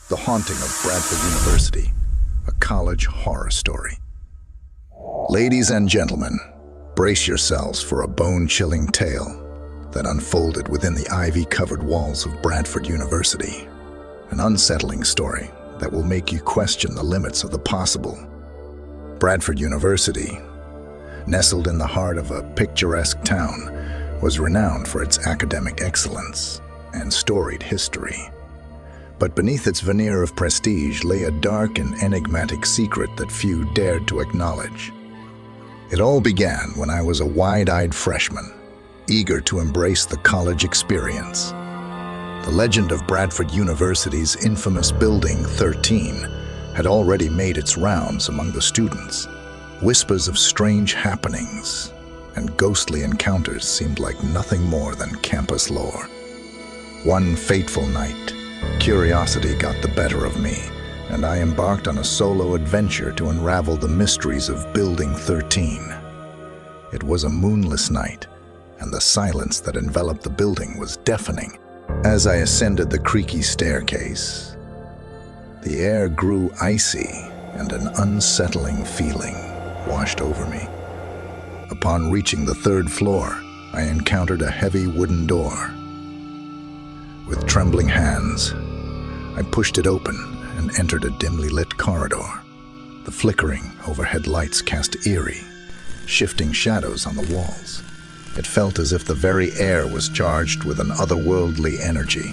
The Haunting of Bradford University, a college horror story. Ladies and gentlemen, brace yourselves for a bone-chilling tale that unfolded within the ivy-covered walls of Bradford University. An unsettling story that will make you question the limits of the possible. Bradford University, nestled in the heart of a picturesque town, was renowned for its academic excellence and storied history. But beneath its veneer of prestige lay a dark and enigmatic secret that few dared to acknowledge. It all began when I was a wide-eyed freshman, eager to embrace the college experience. The legend of Bradford University's infamous Building 13 had already made its rounds among the students. Whispers of strange happenings and ghostly encounters seemed like nothing more than campus lore. One fateful night, curiosity got the better of me, and I embarked on a solo adventure to unravel the mysteries of Building 13. It was a moonless night, and the silence that enveloped the building was deafening. As I ascended the creaky staircase, the air grew icy, and an unsettling feeling washed over me. Upon reaching the third floor, I encountered a heavy wooden door. With trembling hands, I pushed it open and entered a dimly lit corridor. The flickering overhead lights cast eerie, shifting shadows on the walls. It felt as if the very air was charged with an otherworldly energy.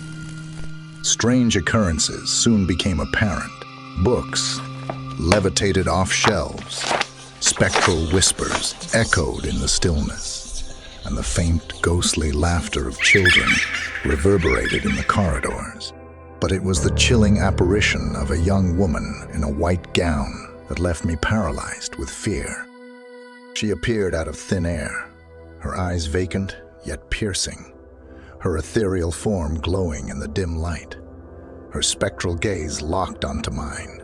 Strange occurrences soon became apparent. Books levitated off shelves. Spectral whispers echoed in the stillness, and the faint, ghostly laughter of children reverberated in the corridors. But it was the chilling apparition of a young woman in a white gown that left me paralyzed with fear. She appeared out of thin air, her eyes vacant yet piercing, her ethereal form glowing in the dim light. Her spectral gaze locked onto mine,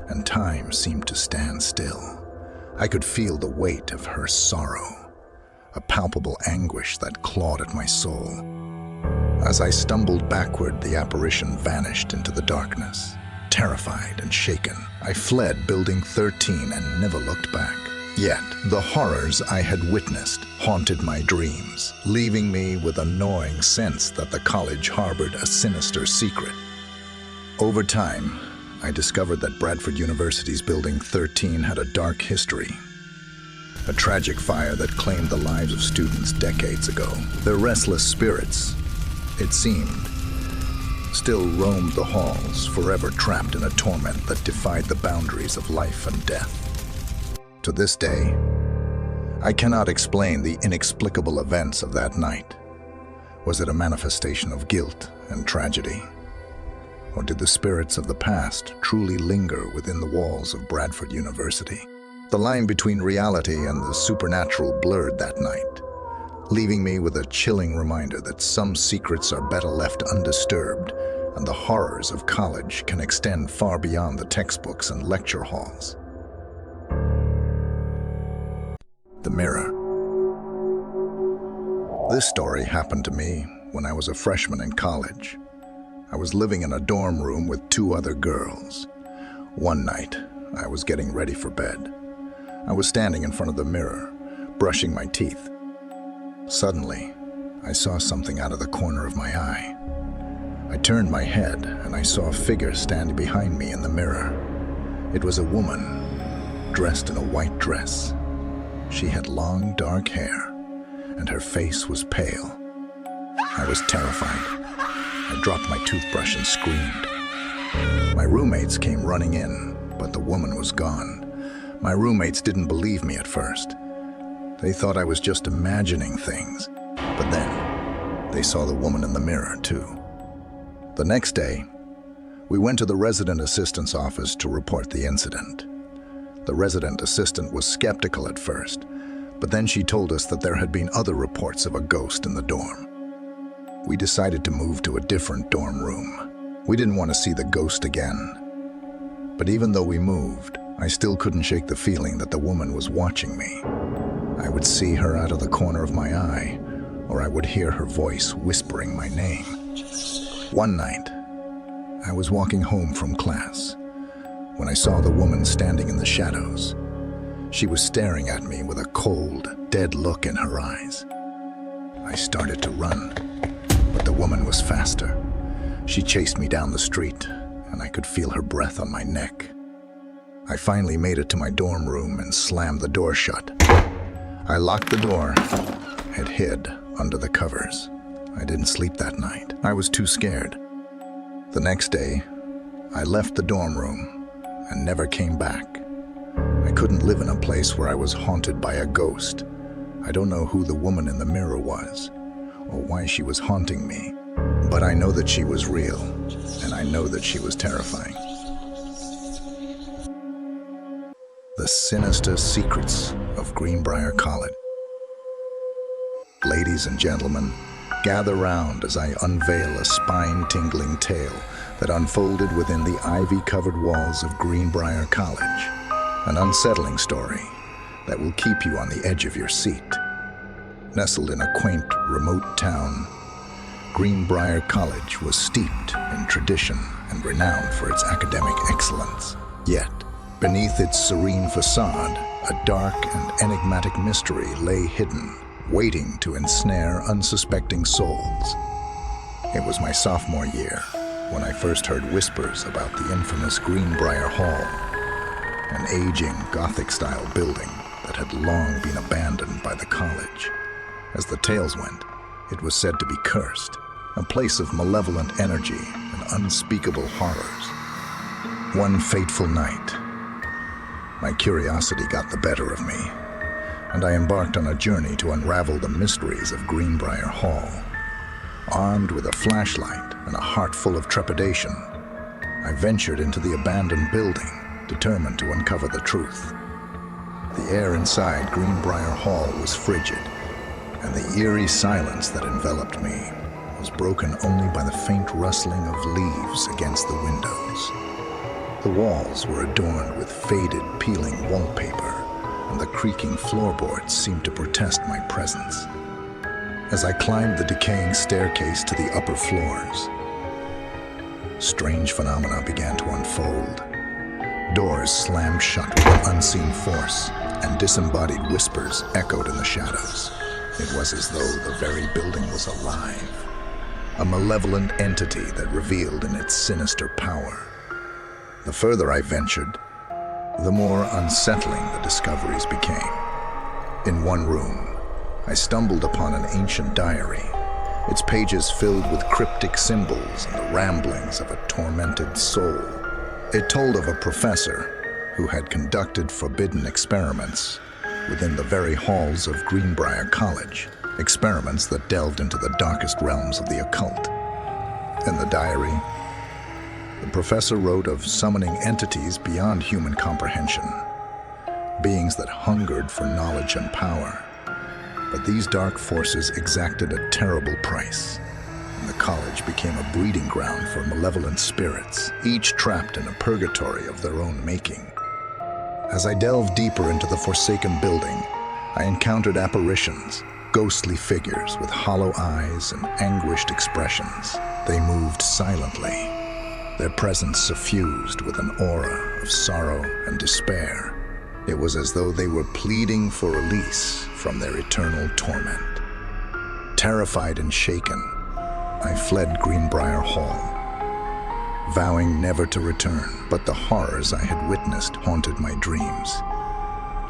and time seemed to stand still. I could feel the weight of her sorrow, a palpable anguish that clawed at my soul. As I stumbled backward, the apparition vanished into the darkness. Terrified and shaken, I fled Building 13 and never looked back. Yet, the horrors I had witnessed haunted my dreams, leaving me with a gnawing sense that the college harbored a sinister secret. Over time, I discovered that Bradford University's Building 13 had a dark history. A tragic fire that claimed the lives of students decades ago. Their restless spirits, it seemed, still roamed the halls, forever trapped in a torment that defied the boundaries of life and death. To this day, I cannot explain the inexplicable events of that night. Was it a manifestation of guilt and tragedy? Or did the spirits of the past truly linger within the walls of Bradford University? The line between reality and the supernatural blurred that night, leaving me with a chilling reminder that some secrets are better left undisturbed, and the horrors of college can extend far beyond the textbooks and lecture halls. The Mirror. This story happened to me when I was a freshman in college. I was living in a dorm room with two other girls. One night, I was getting ready for bed. I was standing in front of the mirror, brushing my teeth. Suddenly, I saw something out of the corner of my eye. I turned my head and I saw a figure standing behind me in the mirror. It was a woman, dressed in a white dress. She had long, dark hair, and her face was pale. I was terrified. I dropped my toothbrush and screamed. My roommates came running in, but the woman was gone. My roommates didn't believe me at first. They thought I was just imagining things, but then they saw the woman in the mirror too. The next day, we went to the resident assistant's office to report the incident. The resident assistant was skeptical at first, but then she told us that there had been other reports of a ghost in the dorm. We decided to move to a different dorm room. We didn't want to see the ghost again. But even though we moved, I still couldn't shake the feeling that the woman was watching me. I would see her out of the corner of my eye, or I would hear her voice whispering my name. One night, I was walking home from class when I saw the woman standing in the shadows. She was staring at me with a cold, dead look in her eyes. I started to run, but the woman was faster. She chased me down the street, and I could feel her breath on my neck. I finally made it to my dorm room and slammed the door shut. I locked the door and hid under the covers. I didn't sleep that night. I was too scared. The next day, I left the dorm room and never came back. I couldn't live in a place where I was haunted by a ghost. I don't know who the woman in the mirror was or why she was haunting me, but I know that she was real, and I know that she was terrifying. The sinister secrets of Greenbrier College. Ladies and gentlemen, gather round as I unveil a spine-tingling tale that unfolded within the ivy-covered walls of Greenbrier College. An unsettling story that will keep you on the edge of your seat. Nestled in a quaint, remote town, Greenbrier College was steeped in tradition and renowned for its academic excellence. Yet, beneath its serene facade, a dark and enigmatic mystery lay hidden, waiting to ensnare unsuspecting souls. It was my sophomore year when I first heard whispers about the infamous Greenbrier Hall, an aging Gothic-style building that had long been abandoned by the college. As the tales went, it was said to be cursed, a place of malevolent energy and unspeakable horrors. One fateful night, my curiosity got the better of me, and I embarked on a journey to unravel the mysteries of Greenbrier Hall. Armed with a flashlight and a heart full of trepidation, I ventured into the abandoned building, determined to uncover the truth. The air inside Greenbrier Hall was frigid, and the eerie silence that enveloped me was broken only by the faint rustling of leaves against the windows. The walls were adorned with faded, peeling wallpaper, and the creaking floorboards seemed to protest my presence. As I climbed the decaying staircase to the upper floors, strange phenomena began to unfold. Doors slammed shut with an unseen force, and disembodied whispers echoed in the shadows. It was as though the very building was alive, a malevolent entity that revealed in its sinister power. The further I ventured, the more unsettling the discoveries became. In one room, I stumbled upon an ancient diary, its pages filled with cryptic symbols and the ramblings of a tormented soul. It told of a professor who had conducted forbidden experiments within the very halls of Greenbrier College, experiments that delved into the darkest realms of the occult. In the diary, the professor wrote of summoning entities beyond human comprehension, beings that hungered for knowledge and power. But these dark forces exacted a terrible price, and the college became a breeding ground for malevolent spirits, each trapped in a purgatory of their own making. As I delved deeper into the forsaken building, I encountered apparitions, ghostly figures with hollow eyes and anguished expressions. They moved silently, their presence suffused with an aura of sorrow and despair. It was as though they were pleading for release from their eternal torment. Terrified and shaken, I fled Greenbrier Hall, vowing never to return, but the horrors I had witnessed haunted my dreams,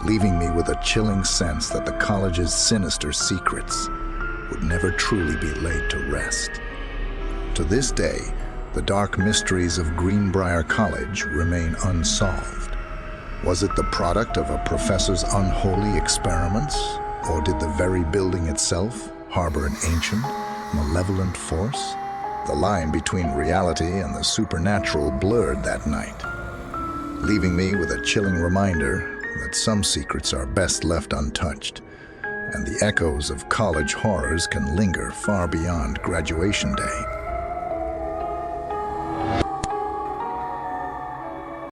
leaving me with a chilling sense that the college's sinister secrets would never truly be laid to rest. To this day, the dark mysteries of Greenbrier College remain unsolved. Was it the product of a professor's unholy experiments, or did the very building itself harbor an ancient, malevolent force? The line between reality and the supernatural blurred that night, leaving me with a chilling reminder that some secrets are best left untouched, and the echoes of college horrors can linger far beyond graduation day.